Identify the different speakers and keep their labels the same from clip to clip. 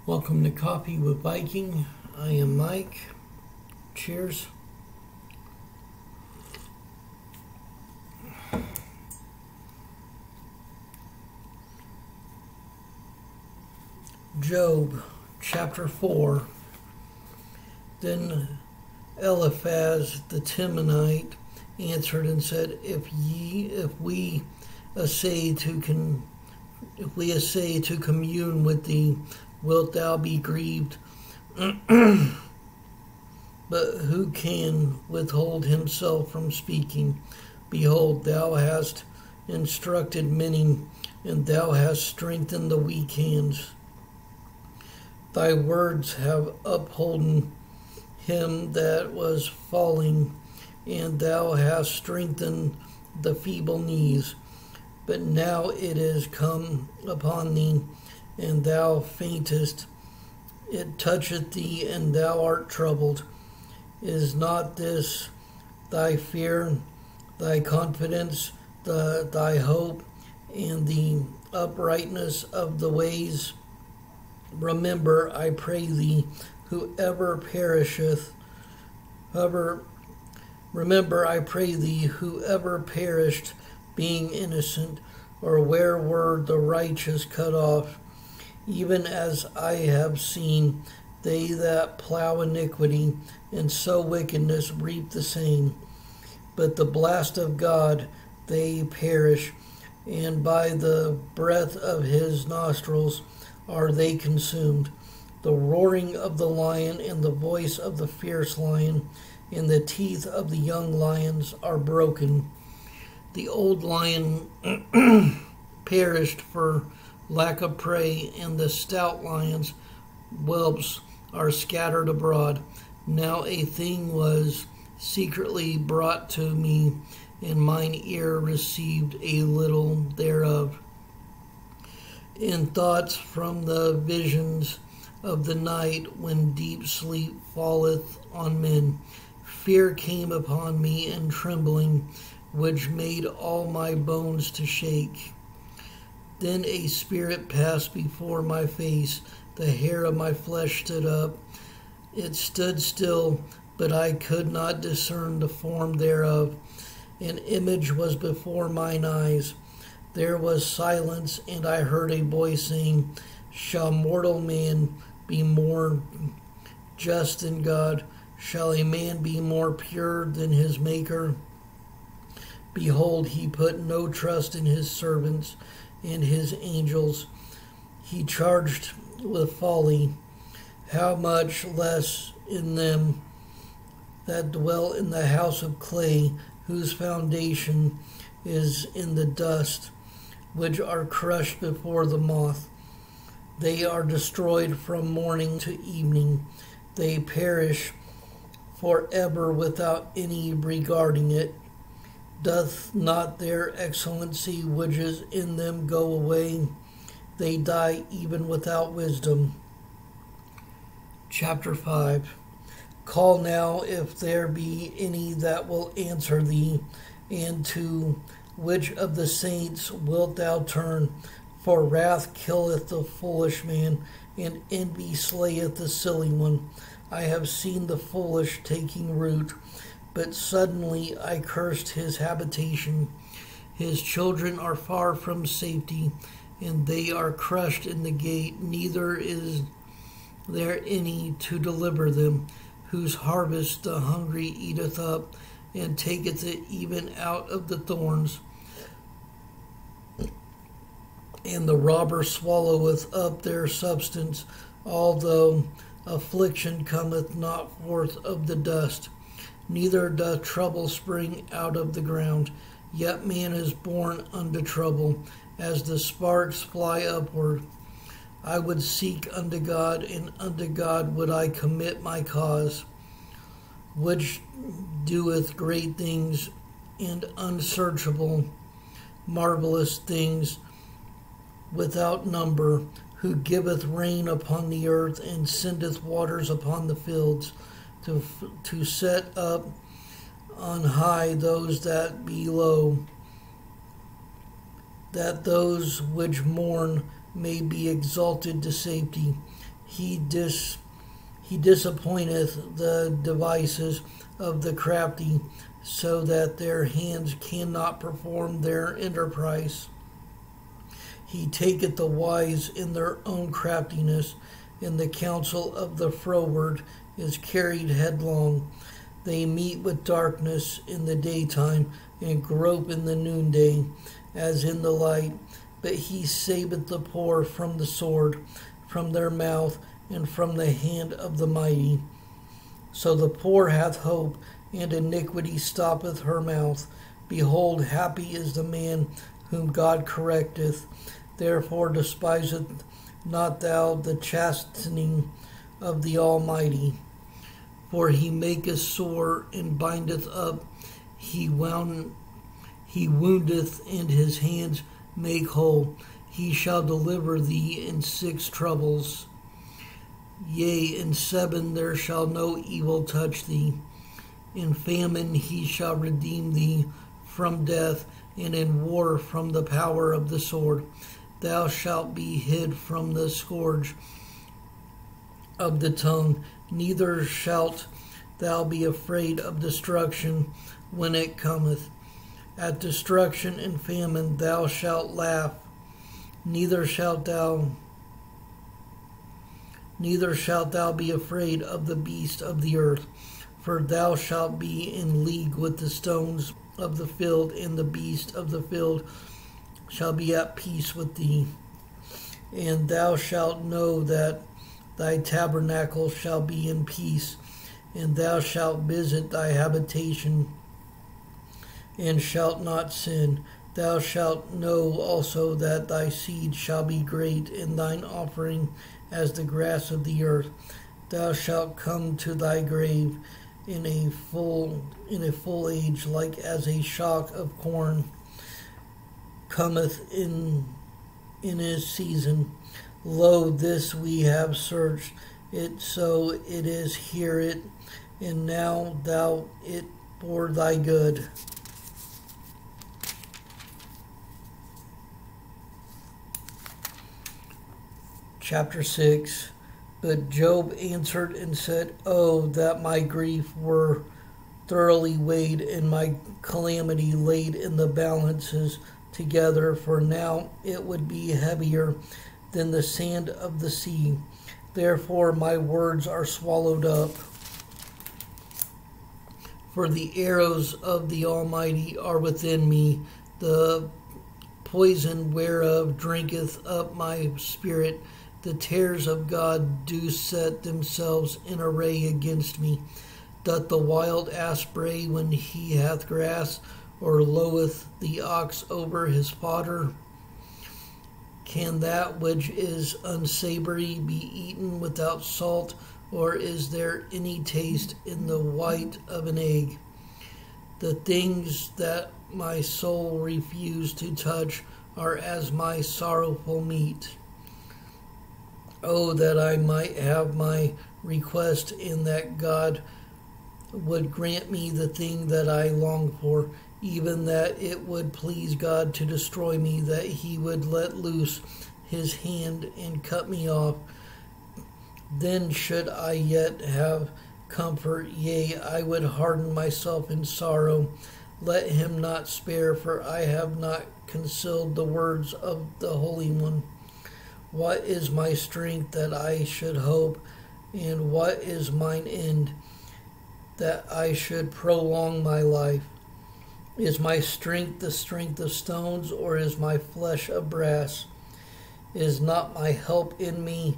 Speaker 1: Welcome to Coffee with Viking. I am Mike. Cheers. Job, chapter 4. Then Eliphaz the Temanite answered and said, If we essay to commune with thee, wilt thou be grieved? But who can withhold himself from speaking? Behold, thou hast instructed many, and thou hast strengthened the weak hands. Thy words have upholden him that was falling, and thou hast strengthened the feeble knees. But now it is come upon thee, and thou faintest. It toucheth thee, and thou art troubled. Is not this thy fear, thy confidence, thy hope, and the uprightness of the ways? Remember, I pray thee, whoever perished, being innocent, or where were the righteous cut off? Even as I have seen, they that plow iniquity and sow wickedness reap the same. But the blast of God they perish, and by the breath of his nostrils are they consumed. The roaring of the lion and the voice of the fierce lion and the teeth of the young lions are broken. The old lion perished for lack of prey, and the stout lion's whelps are scattered abroad. Now a thing was secretly brought to me, and mine ear received a little thereof. In thoughts from the visions of the night, when deep sleep falleth on men, fear came upon me, and trembling, which made all my bones to shake. Then a spirit passed before my face, the hair of my flesh stood up. It stood still, but I could not discern the form thereof. An image was before mine eyes. There was silence, and I heard a voice saying, Shall mortal man be more just than God? Shall a man be more pure than his Maker? Behold, he put no trust in his servants and his angels. He charged with folly. How much less in them that dwell in the house of clay, whose foundation is in the dust, which are crushed before the moth. They are destroyed from morning to evening. They perish forever without any regarding it. Doth not their excellency which is in them go away? They die even without wisdom. Chapter 5. Call now, if there be any that will answer thee, and to which of the saints wilt thou turn? For wrath killeth the foolish man, and envy slayeth the silly one. I have seen the foolish taking root, but suddenly I cursed his habitation. His children are far from safety, and they are crushed in the gate. Neither is there any to deliver them, whose harvest the hungry eateth up, and taketh it even out of the thorns. And the robber swalloweth up their substance, although affliction cometh not forth of the dust. Neither doth trouble spring out of the ground. Yet man is born unto trouble, as the sparks fly upward. I would seek unto God, and unto God would I commit my cause, which doeth great things and unsearchable, marvelous things without number, who giveth rain upon the earth, and sendeth waters upon the fields, to set up on high those that be low, that those which mourn may be exalted to safety. He disappointeth the devices of the crafty, so that their hands cannot perform their enterprise. He taketh the wise in their own craftiness, and the counsel of the froward is carried headlong. They meet with darkness in the daytime, and grope in the noonday, as in the light. But he saveth the poor from the sword, from their mouth, and from the hand of the mighty. So the poor hath hope, and iniquity stoppeth her mouth. Behold, happy is the man whom God correcteth. Therefore despiseth not thou the chastening of the Almighty. For he maketh sore and bindeth up. He woundeth, and his hands make whole. He shall deliver thee in 6 troubles. Yea, in 7 there shall no evil touch thee. In famine he shall redeem thee from death, and in war from the power of the sword. Thou shalt be hid from the scourge of the tongue, neither shalt thou be afraid of destruction when it cometh. At destruction and famine thou shalt laugh, neither shalt thou be afraid of the beast of the earth, for thou shalt be in league with the stones of the field, and the beast of the field shall be at peace with thee. And thou shalt know that thy tabernacle shall be in peace, and thou shalt visit thy habitation, and shalt not sin. Thou shalt know also that thy seed shall be great, and thine offering as the grass of the earth. Thou shalt come to thy grave in a full age, like as a shock of corn cometh in his season. Lo, this we have searched it, so it is, hear it, and now thou it for thy good. Chapter 6. But Job answered and said, Oh, that my grief were thoroughly weighed, and my calamity laid in the balances together, for now it would be heavier than the sand of the sea. Therefore my words are swallowed up. For the arrows of the Almighty are within me, the poison whereof drinketh up my spirit. The terrors of God do set themselves in array against me. Doth the wild ass bray when he hath grass, or loweth the ox over his fodder? Can that which is unsavory be eaten without salt, or is there any taste in the white of an egg? The things that my soul refused to touch are as my sorrowful meat. Oh, that I might have my request, and that God would grant me the thing that I long for, even that it would please God to destroy me, that he would let loose his hand and cut me off. Then should I yet have comfort, yea, I would harden myself in sorrow. Let him not spare, for I have not concealed the words of the Holy One. What is my strength that I should hope, and what is mine end that I should prolong my life? Is my strength the strength of stones, or is my flesh of brass? Is not my help in me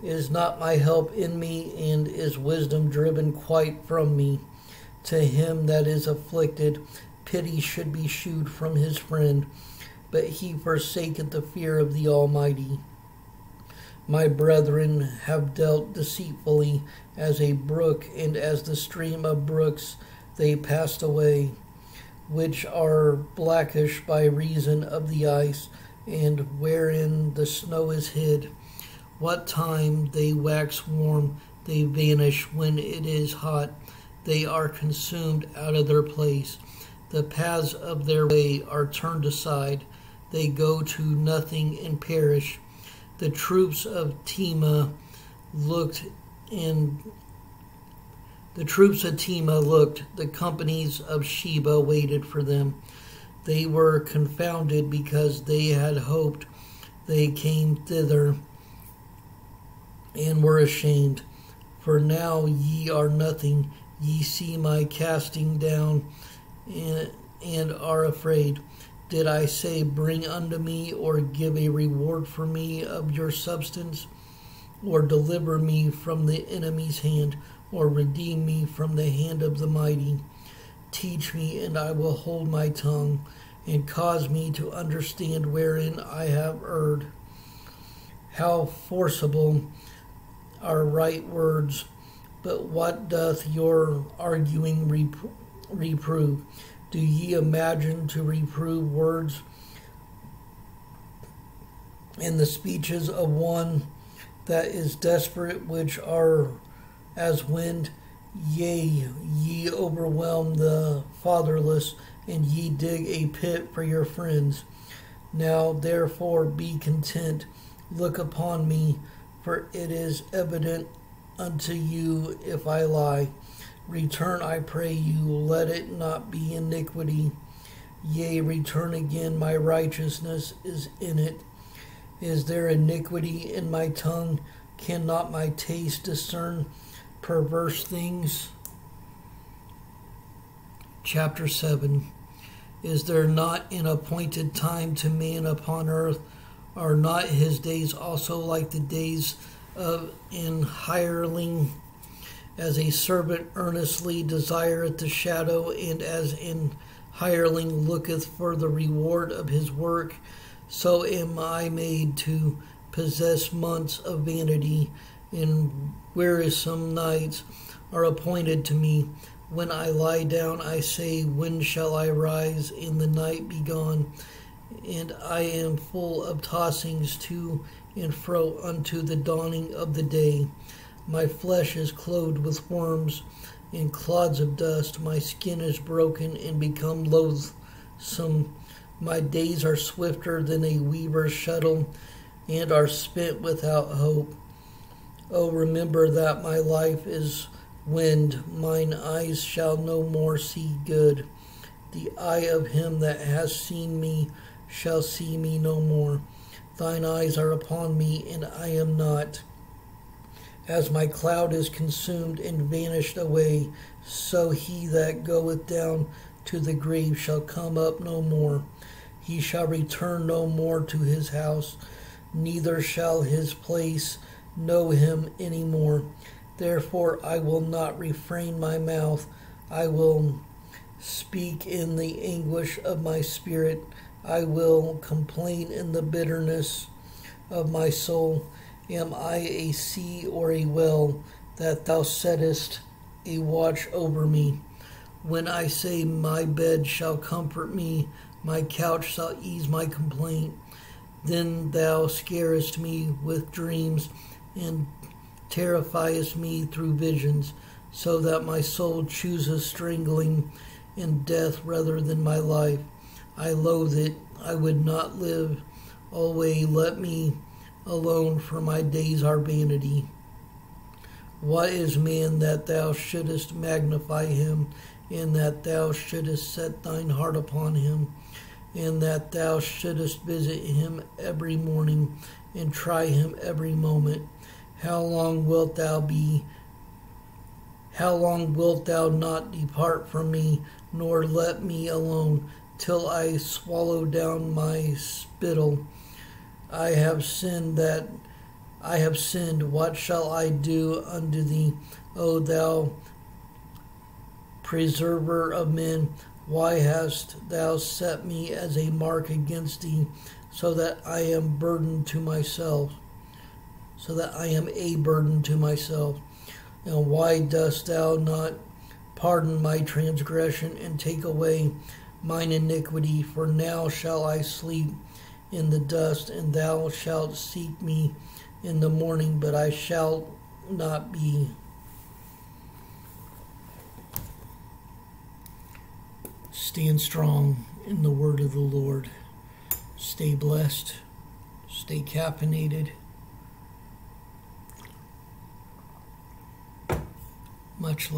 Speaker 1: is not my help in me, and is wisdom driven quite from me? To him that is afflicted, pity should be shewed from his friend, but he forsaketh the fear of the Almighty. My brethren have dealt deceitfully as a brook, and as the stream of brooks they passed away, which are blackish by reason of the ice, and wherein the snow is hid. What time they wax warm, they vanish. When it is hot, they are consumed out of their place. The paths of their way are turned aside. They go to nothing and perish. The troops of Tema looked, and the companies of Sheba waited for them. They were confounded because they had hoped. They came thither and were ashamed. For now ye are nothing. Ye see my casting down, and are afraid. Did I say, bring unto me, or give a reward for me of your substance, or deliver me from the enemy's hand, or redeem me from the hand of the mighty? Teach me, and I will hold my tongue, and cause me to understand wherein I have erred. How forcible are right words, but what doth your arguing reprove? Do ye imagine to reprove words in the speeches of one that is desperate, which are as wind? Yea, ye overwhelm the fatherless, and ye dig a pit for your friends. Now therefore be content, look upon me, for it is evident unto you if I lie. Return, I pray you, let it not be iniquity. Yea, return again, my righteousness is in it. Is there iniquity in my tongue? Cannot my taste discern perverse things? Chapter 7. Is there not an appointed time to man upon earth? Are not his days also like the days of an hireling? As a servant earnestly desireth the shadow, and as an hireling looketh for the reward of his work, so am I made to possess months of vanity, and wearisome nights are appointed to me. When I lie down, I say, when shall I rise, and the night be gone? And I am full of tossings to and fro unto the dawning of the day. My flesh is clothed with worms and clods of dust. My skin is broken and become loathsome. My days are swifter than a weaver's shuttle, and are spent without hope. Oh, remember that my life is wind. Mine eyes shall no more see good. The eye of him that has seen me shall see me no more. Thine eyes are upon me, and I am not. As my cloud is consumed and vanished away, so he that goeth down to the grave shall come up no more. He shall return no more to his house, neither shall his place know him any more. Therefore I will not refrain my mouth. I will speak in the anguish of my spirit. I will complain in the bitterness of my soul. Am I a sea or a well, that thou settest a watch over me? When I say, my bed shall comfort me, my couch shall ease my complaint, then thou scarest me with dreams, and terrifiest me through visions, so that my soul chooses strangling and death rather than my life. I loathe it, I would not live. Always let me alone, for my days are vanity. What is man that thou shouldest magnify him, and that thou shouldest set thine heart upon him, and that thou shouldest visit him every morning, and try him every moment? How long wilt thou not depart from me, nor let me alone, till I swallow down my spittle? I have sinned. What shall I do unto thee, O thou preserver of men? Why hast thou set me as a mark against thee, so that I am a burden to myself? And why dost thou not pardon my transgression, and take away mine iniquity? For now shall I sleep in the dust, and thou shalt seek me in the morning, but I shall not be. Stand strong in the word of the Lord. Stay blessed. Stay caffeinated. Much love.